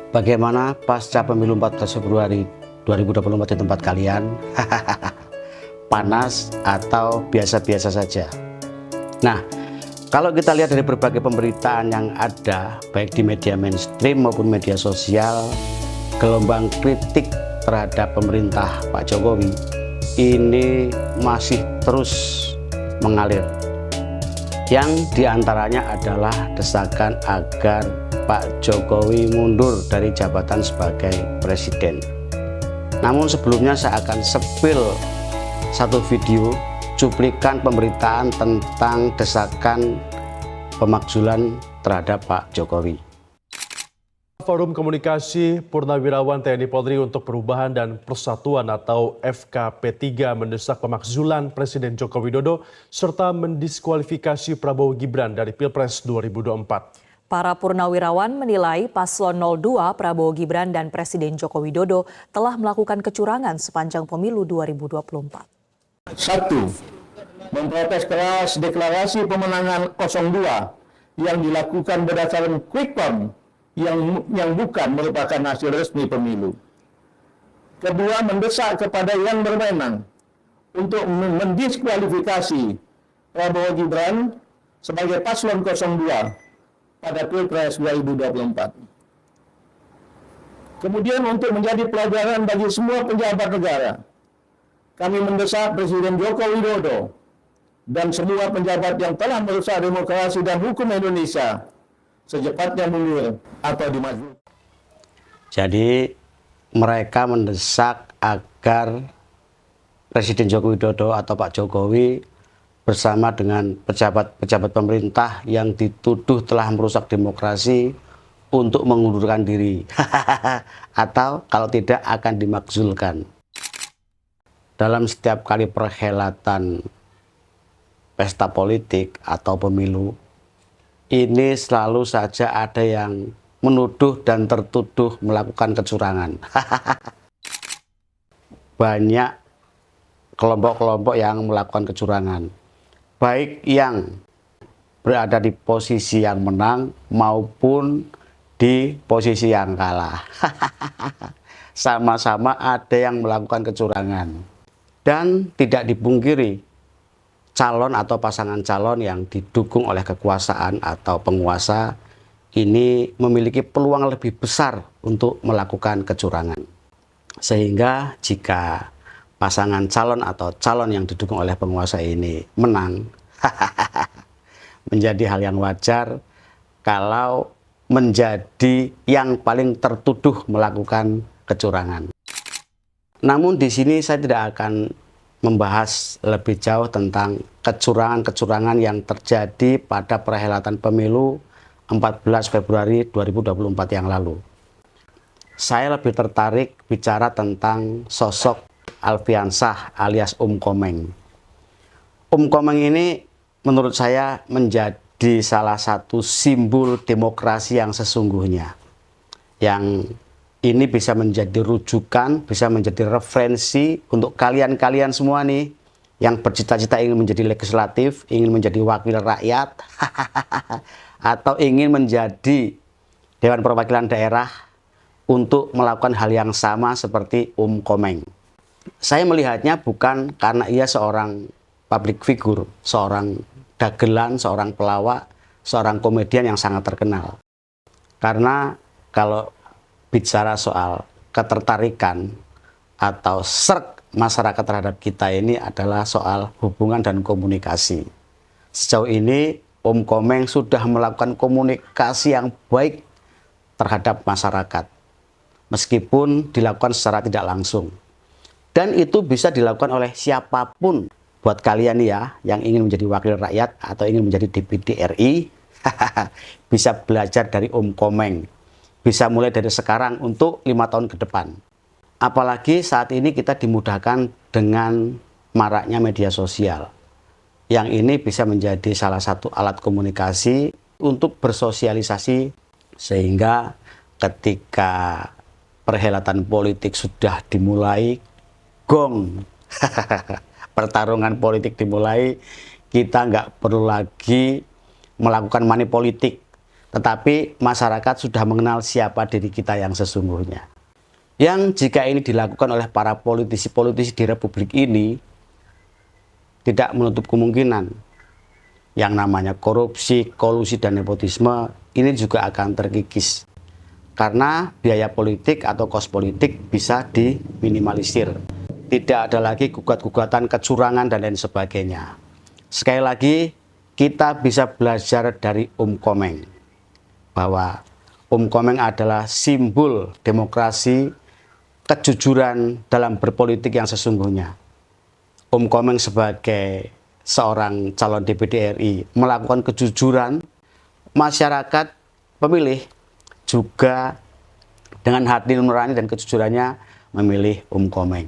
Bagaimana pasca pemilu 14 Februari 2024 di tempat kalian? Panas atau biasa-biasa saja? Nah, kalau kita lihat dari berbagai pemberitaan yang ada, baik di media mainstream maupun media sosial, gelombang kritik terhadap pemerintah Pak Jokowi ini masih terus mengalir. Yang diantaranya adalah desakan agar Pak Jokowi mundur dari jabatan sebagai presiden. Namun sebelumnya saya akan spill satu video cuplikan pemberitaan tentang desakan pemakzulan terhadap Pak Jokowi. Forum Komunikasi Purnawirawan TNI Polri untuk Perubahan dan Persatuan atau FKP3 mendesak pemakzulan Presiden Joko Widodo serta mendiskualifikasi Prabowo Gibran dari Pilpres 2024. Para purnawirawan menilai Paslon 02 Prabowo Gibran dan Presiden Joko Widodo telah melakukan kecurangan sepanjang pemilu 2024. 1. Memprotes keras deklarasi pemenangan 02 yang dilakukan berdasarkan quick count yang bukan merupakan hasil resmi pemilu. Kedua, mendesak kepada yang berwenang untuk mendiskualifikasi Prabowo Gibran sebagai Paslon 02 pada Pilpres 2024. Kemudian untuk menjadi pelajaran bagi semua pejabat negara, kami mendesak Presiden Joko Widodo dan semua pejabat yang telah merusak demokrasi dan hukum Indonesia secepatnya mundur atau dimajukan. Jadi mereka mendesak agar Presiden Joko Widodo atau Pak Jokowi bersama dengan pejabat-pejabat pemerintah yang dituduh telah merusak demokrasi untuk mengundurkan diri atau kalau tidak akan dimakzulkan. Dalam setiap kali perhelatan pesta politik atau pemilu, ini selalu saja ada yang menuduh dan tertuduh melakukan kecurangan. Banyak kelompok-kelompok yang melakukan kecurangan, baik yang berada di posisi yang menang maupun di posisi yang kalah. Sama-sama ada yang melakukan kecurangan. Dan tidak dipungkiri, calon atau pasangan calon yang didukung oleh kekuasaan atau penguasa ini memiliki peluang lebih besar untuk melakukan kecurangan. Sehingga jika pasangan calon atau calon yang didukung oleh penguasa ini menang, menjadi hal yang wajar kalau menjadi yang paling tertuduh melakukan kecurangan. Namun di sini saya tidak akan membahas lebih jauh tentang kecurangan-kecurangan yang terjadi pada perhelatan pemilu 14 Februari 2024 yang lalu. Saya lebih tertarik bicara tentang sosok Alfiansah alias Komeng. Komeng ini menurut saya menjadi salah satu simbol demokrasi yang sesungguhnya. Yang ini bisa menjadi rujukan, bisa menjadi referensi untuk kalian-kalian semua nih yang bercita-cita ingin menjadi legislatif, ingin menjadi wakil rakyat, atau ingin menjadi Dewan Perwakilan Daerah untuk melakukan hal yang sama seperti Komeng. Saya melihatnya bukan karena ia seorang public figure, seorang dagelan, seorang pelawak, seorang komedian yang sangat terkenal. Karena kalau bicara soal ketertarikan atau serk masyarakat terhadap kita ini adalah soal hubungan dan komunikasi. Sejauh ini Komeng sudah melakukan komunikasi yang baik terhadap masyarakat, meskipun dilakukan secara tidak langsung. Dan itu bisa dilakukan oleh siapapun. Buat kalian ya yang ingin menjadi wakil rakyat atau ingin menjadi DPD RI, bisa belajar dari Komeng. Bisa mulai dari sekarang untuk 5 tahun ke depan. Apalagi saat ini kita dimudahkan dengan maraknya media sosial. Yang ini bisa menjadi salah satu alat komunikasi untuk bersosialisasi. Sehingga ketika perhelatan politik sudah dimulai, gong, pertarungan politik dimulai, kita nggak perlu lagi melakukan money politik. tetapi masyarakat sudah mengenal siapa diri kita yang sesungguhnya. Yang jika ini dilakukan oleh para politisi-politisi di Republik ini, tidak menutup kemungkinan yang namanya korupsi, kolusi, dan nepotisme ini juga akan terkikis. Karena biaya politik atau kos politik bisa diminimalisir. Tidak ada lagi gugat-gugatan kecurangan dan lain sebagainya. Sekali lagi, kita bisa belajar dari Komeng, bahwa Komeng adalah simbol demokrasi, kejujuran dalam berpolitik yang sesungguhnya. Komeng sebagai seorang calon DPD RI melakukan kejujuran, masyarakat pemilih juga dengan hati nurani dan kejujurannya memilih Komeng.